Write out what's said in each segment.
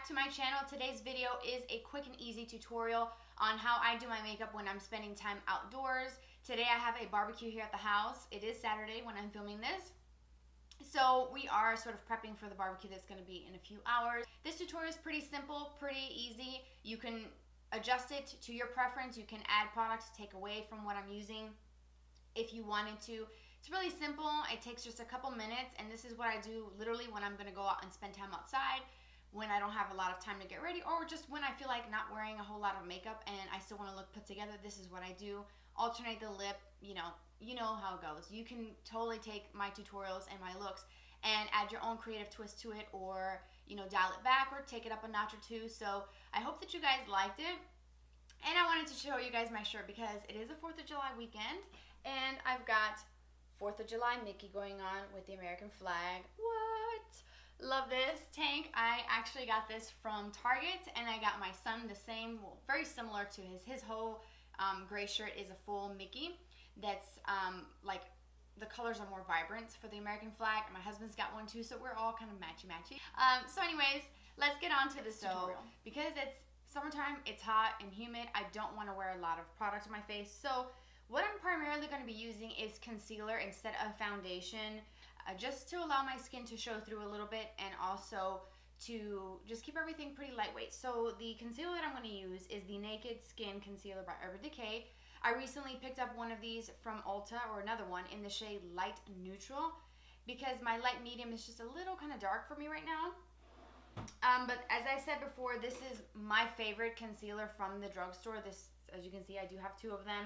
back to my channel. Today's video is a quick and easy tutorial on how I do my makeup when I'm spending time outdoors. Today I have a barbecue here at the house. It is Saturday when I'm filming this. So we are sort of prepping for the barbecue that's going to be in a few hours. This tutorial is pretty simple, pretty easy. You can adjust it to your preference. You can add products to take away from what I'm using if you wanted to. It's really simple. It takes just a couple minutes, and this is what I do literally when I'm going to go out and spend time outside, when I don't have a lot of time to get ready, or just when I feel like not wearing a whole lot of makeup and I still want to look put together. This is what I do. Alternate the lip, you know how it goes. You can totally take my tutorials and my looks and add your own creative twist to it, or dial it back or take it up a notch or two. So I hope that you guys liked it. And I wanted to show you guys my shirt because it is a 4th of July weekend, and I've got 4th of July Mickey going on with the American flag. What? Love this tank. I actually got this from Target, and I got my son the same, well, very similar to his whole gray shirt is a full Mickey. That's like the colors are more vibrant for the American flag. My husband's got one too, so we're all kind of matchy-matchy. So anyways, let's get on to this tutorial. Because it's summertime, it's hot and humid, I don't want to wear a lot of product on my face. So what I'm primarily going to be using is concealer instead of foundation, just to allow my skin to show through a little bit, and also to just keep everything pretty lightweight. So the concealer that I'm going to use is the Naked Skin Concealer by Decay. I recently picked up one of these from Ulta, or another one in the shade Light Neutral, because my light medium is just a little kind of dark for me right now. But as I said before, this is my favorite concealer from the drugstore. This, as you can see, I do have 2 of them.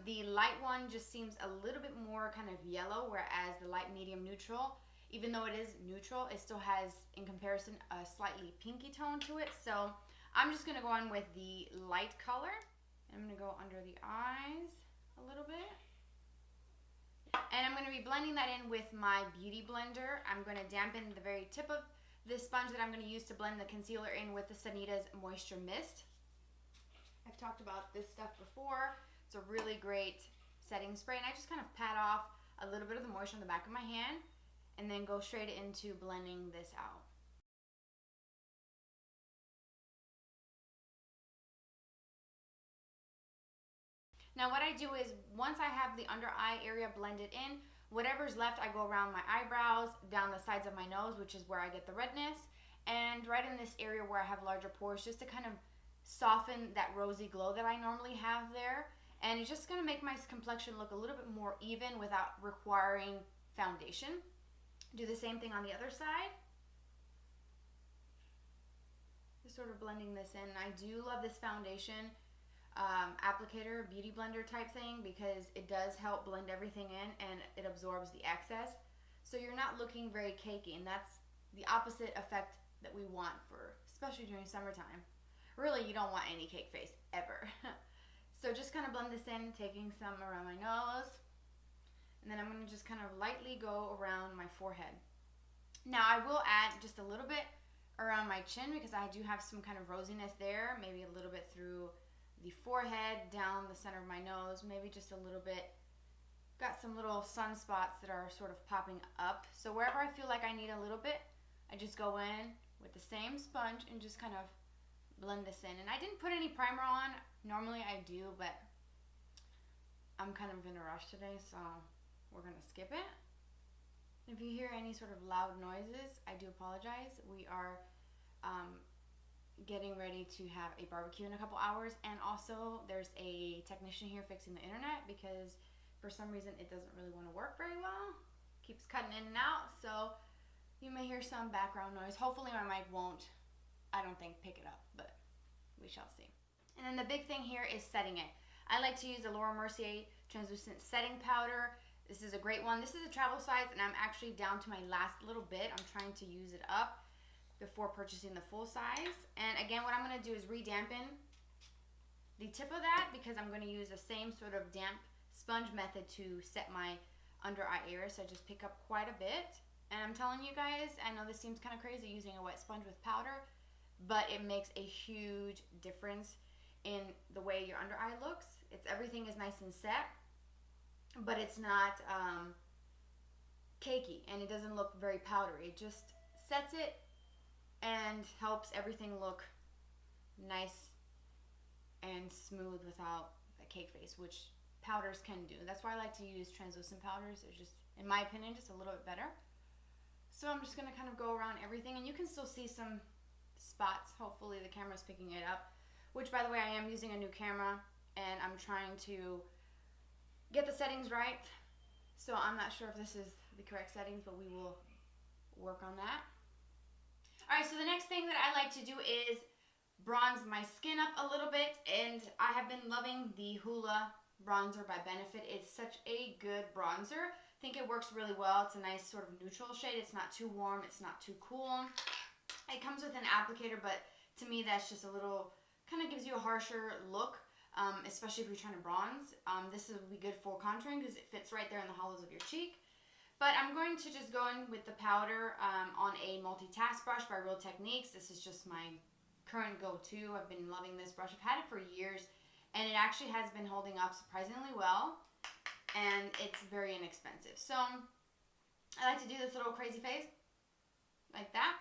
The light one just seems a little bit more kind of yellow, whereas the light medium neutral, even though it is neutral, it still has, in comparison, a slightly pinky tone to it. So I'm just going to go on with the light color. I'm going to go under the eyes a little bit. And I'm going to be blending that in with my Beauty Blender. I'm going to dampen the very tip of this sponge that I'm going to use to blend the concealer in with the Sanita's Moisture Mist. I've talked about this stuff before. It's a really great setting spray, and I just kind of pat off a little bit of the moisture on the back of my hand and then go straight into blending this out. Now what I do is, once I have the under eye area blended in, whatever's left I go around my eyebrows, down the sides of my nose, which is where I get the redness, and right in this area where I have larger pores, just to kind of soften that rosy glow that I normally have there. And it's just going to make my complexion look a little bit more even without requiring foundation. Do the same thing on the other side. Just sort of blending this in. I do love this foundation applicator, beauty blender type thing, because it does help blend everything in and it absorbs the excess. So you're not looking very cakey, and that's the opposite effect that we want for, especially during summertime. Really, you don't want any cake face, ever. So just kind of blend this in, taking some around my nose. And then I'm going to just kind of lightly go around my forehead. Now I will add just a little bit around my chin, because I do have some kind of rosiness there. Maybe a little bit through the forehead, down the center of my nose, maybe just a little bit. Got some little sunspots that are sort of popping up. So wherever I feel like I need a little bit, I just go in with the same sponge and just kind of blend this in. And I didn't put any primer on. Normally I do, but I'm kind of in a rush today, so we're going to skip it. If you hear any sort of loud noises, I do apologize. We are getting ready to have a barbecue in a couple hours, and also there's a technician here fixing the internet because for some reason it doesn't really want to work very well. Keeps cutting in and out, so you may hear some background noise. Hopefully my mic won't, I don't think, pick it up, but we shall see. And then the big thing here is setting it. I like to use the Mercier translucent setting powder. This is a great one. This is a travel size, and I'm actually down to my last little bit. I'm trying to use it up before purchasing the full size. And again, what I'm going to do is re-dampen the tip of that, because I'm going to use the same sort of damp sponge method to set my under eye area. So I just pick up quite a bit. And I'm telling you guys, I know this seems kind of crazy using a wet sponge with powder, but it makes a huge difference in the way your under eye looks. Everything is nice and set, but it's not cakey, and it doesn't look very powdery. It just sets it and helps everything look nice and smooth without a cake face, which powders can do. That's why I like to use translucent powders. They're just, in my opinion, just a little bit better. So I'm just gonna kind of go around everything, and you can still see some spots. Hopefully the camera's picking it up, which, by the way, I am using a new camera and I'm trying to get the settings right. So I'm not sure if this is the correct settings, but we will work on that. All right, so the next thing that I like to do is bronze my skin up a little bit, and I have been loving the Hoola bronzer by Benefit. It's such a good bronzer. I think it works really well. It's a nice sort of neutral shade. It's not too warm, it's not too cool. It comes with an applicator, but to me that's just a little, kind of gives you a harsher look, especially if you're trying to bronze. This would be good for contouring because it fits right there in the hollows of your cheek. But I'm going to just go in with the powder on a multitask brush by Real Techniques. This is just my current go-to. I've been loving this brush. I've had it for years, and it actually has been holding up surprisingly well, and it's very inexpensive. So I like to do this little crazy face like that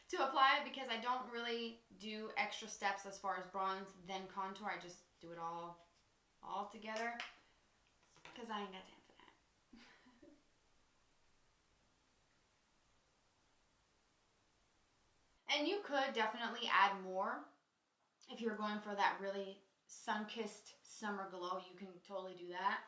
to apply it, because I don't really do extra steps as far as bronze then contour. I just do it all together because I ain't got time for that. And you could definitely add more if you're going for that really sun-kissed summer glow. You can totally do that,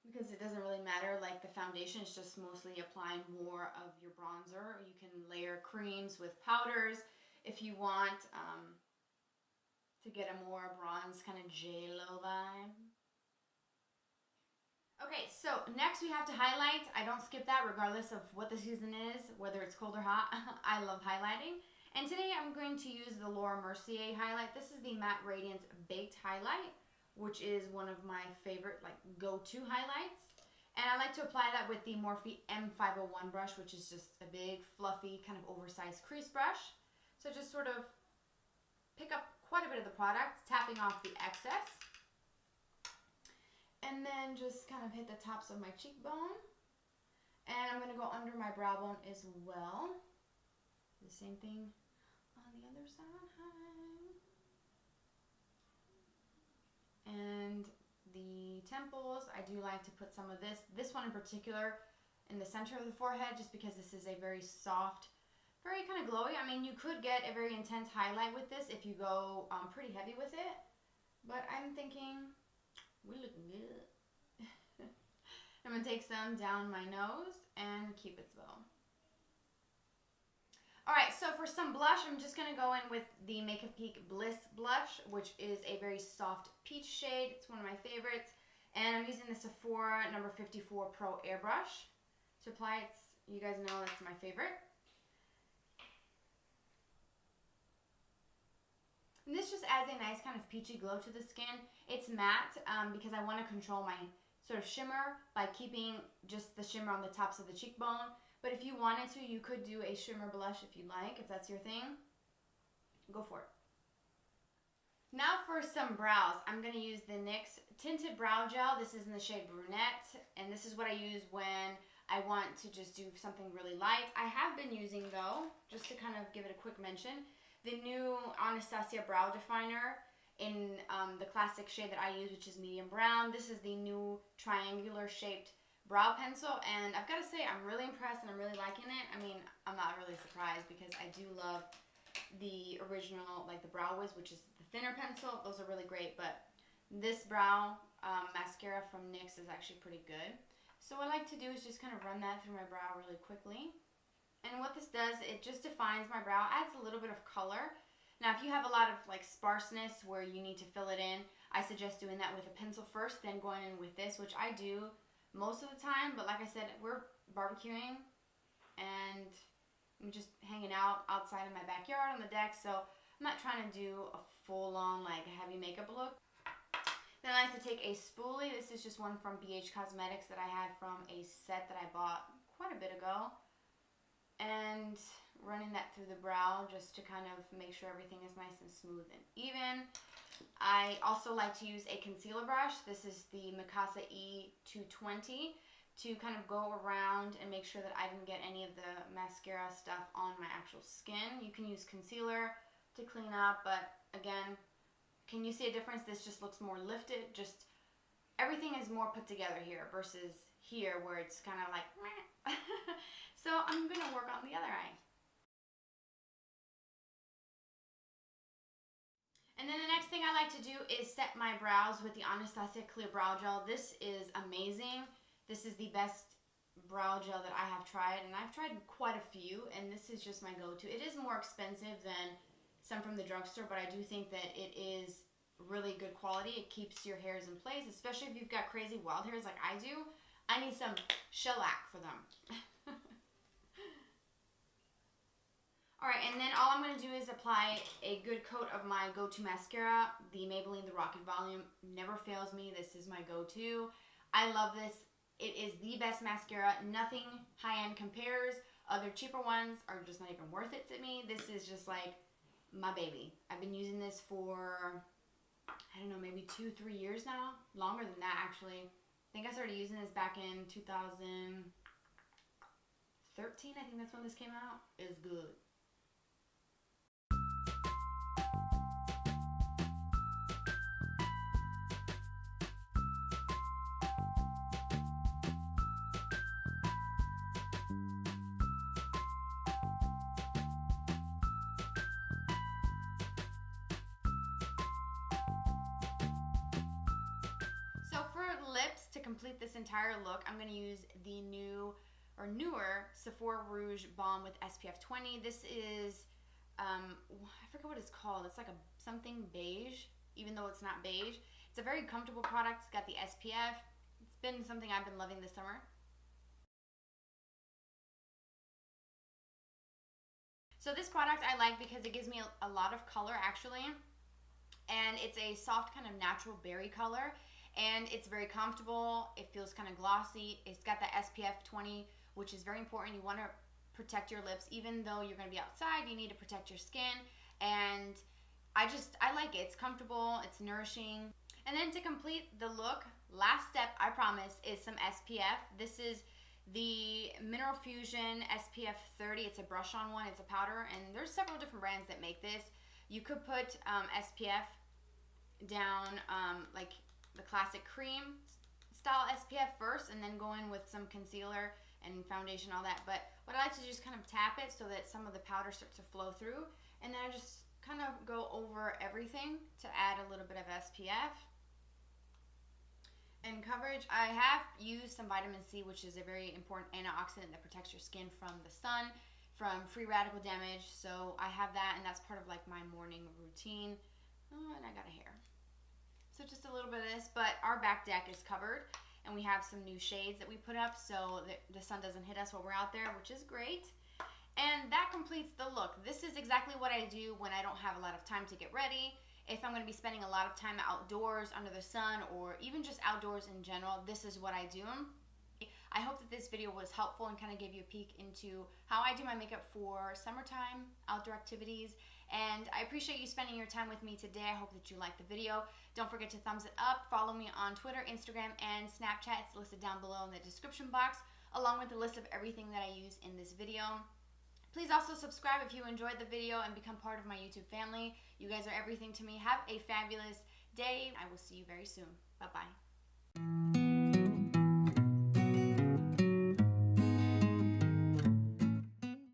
because it doesn't really matter. Like, the foundation is just mostly applying more of your bronzer. You can layer creams with powders if you want to get a more bronze kind of J-Lo vibe. Okay, so next we have to highlight. I don't skip that regardless of what the season is, whether it's cold or hot. I love highlighting. And today I'm going to use the Mercier highlight. This is the Matte Radiance Baked Highlight, which is one of my favorite, like, go-to highlights. And I like to apply that with the Morphe M501 brush, which is just a big, fluffy, kind of oversized crease brush. So just sort of pick up quite a bit of the product, tapping off the excess. And then just kind of hit the tops of my cheekbone. And I'm going to go under my brow bone as well. The same thing on the other side. And the temples, I do like to put some of this one in particular, in the center of the forehead, just because this is a very soft, very kind of glowy. I mean, you could get a very intense highlight with this if you go pretty heavy with it, but I'm thinking we're looking good. I'm going to take some down my nose and Cupid's bow. Alright, so for some blush, I'm just going to go in with the Makeup Geek Bliss blush, which is a very soft peach shade. It's one of my favorites. And I'm using the Sephora number 54 Pro Airbrush to apply it. You guys know that's my favorite. And this just adds a nice kind of peachy glow to the skin. It's matte because I want to control my sort of shimmer by keeping just the shimmer on the tops of the cheekbone. But if you wanted to, you could do a shimmer blush if you like, if that's your thing. Go for it. Now for some brows, I'm going to use the NYX Tinted Brow Gel. This is in the shade Brunette, and this is what I use when I want to just do something really light. I have been using, though, just to kind of give it a quick mention, the new Anastasia Brow Definer in the classic shade that I use, which is medium brown. This is the new triangular shaped brow pencil, and I've got to say I'm really impressed and I'm really liking it. I mean, I'm not really surprised because I do love the original, like the Brow Wiz, which is the thinner pencil. Those are really great, but this brow mascara from NYX is actually pretty good. So what I like to do is just kind of run that through my brow really quickly. And what this does, it just defines my brow, adds a little bit of color. Now, if you have a lot of like sparseness where you need to fill it in, I suggest doing that with a pencil first, then going in with this, which I do most of the time. But like I said, we're barbecuing and I'm just hanging out outside in my backyard on the deck, so I'm not trying to do a full-on like heavy makeup look. Then I like to take a spoolie. This is just one from BH Cosmetics that I had from a set that I bought quite a bit ago. And running that through the brow just to kind of make sure everything is nice and smooth and even. I also like to use a concealer brush. This is the Mikasa E220 to kind of go around and make sure that I didn't get any of the mascara stuff on my actual skin. You can use concealer to clean up, but again, can you see a difference? This just looks more lifted. Just everything is more put together here versus here where it's kind of like meh. So I'm going to work on the other eye. And then the next thing I like to do is set my brows with the Untitled Clear Brow Gel. This is amazing. This is the best brow gel that I have tried, and I've tried quite a few, and this is just my go-to. It is more expensive than some from the drugstore, but I do think that it is really good quality. It keeps your hairs in place, especially if you've got crazy wild hairs like I do. I need some shellac for them. Alright, and then all I'm going to do is apply a good coat of my go-to mascara, the Maybelline The Rocket Volume. Never fails me. This is my go-to. I love this. It is the best mascara. Nothing high-end compares. Other cheaper ones are just not even worth it to me. This is just like my baby. I've been using this for, I don't know, maybe 2-3 years now. Longer than that, actually. I think I started using this back in 2013. I think that's when this came out. It's good. Lips, to complete this entire look, I'm going to use the newer Sephora Rouge Balm with SPF 20. This is, I forget what it's called. It's like something beige, even though it's not beige. It's a very comfortable product. It's got the SPF. It's been something I've been loving this summer. So this product I like because it gives me a lot of color, actually. And it's a soft kind of natural berry color. And it's very comfortable. It feels kind of glossy. It's got that SPF 20, which is very important. You want to protect your lips. Even though you're going to be outside, you need to protect your skin. And I like it. It's comfortable. It's nourishing. And then to complete the look, last step, I promise, is some SPF. This is the Mineral Fusion SPF 30. It's a brush-on one. It's a powder. And there's several different brands that make this. You could put SPF down like the classic cream style SPF first, and then go in with some concealer and foundation, all that. But what I like to do is kind of tap it so that some of the powder starts to flow through, and then I just kind of go over everything to add a little bit of SPF. And coverage, I have used some vitamin C, which is a very important antioxidant that protects your skin from the sun, from free radical damage. So I have that, and that's part of like my morning routine. Oh, and I got a hair. So just a little bit of this, but our back deck is covered, and we have some new shades that we put up so that the sun doesn't hit us while we're out there, which is great. And that completes the look. This is exactly what I do when I don't have a lot of time to get ready. If I'm going to be spending a lot of time outdoors under the sun, or even just outdoors in general, this is what I do. I hope that this video was helpful and kind of gave you a peek into how I do my makeup for summertime outdoor activities. And I appreciate you spending your time with me today. I hope that you liked the video. Don't forget to thumbs it up. Follow me on Twitter, Instagram, and Snapchat. It's listed down below in the description box, along with the list of everything that I use in this video. Please also subscribe if you enjoyed the video and become part of my YouTube family. You guys are everything to me. Have a fabulous day. I will see you very soon. Bye-bye.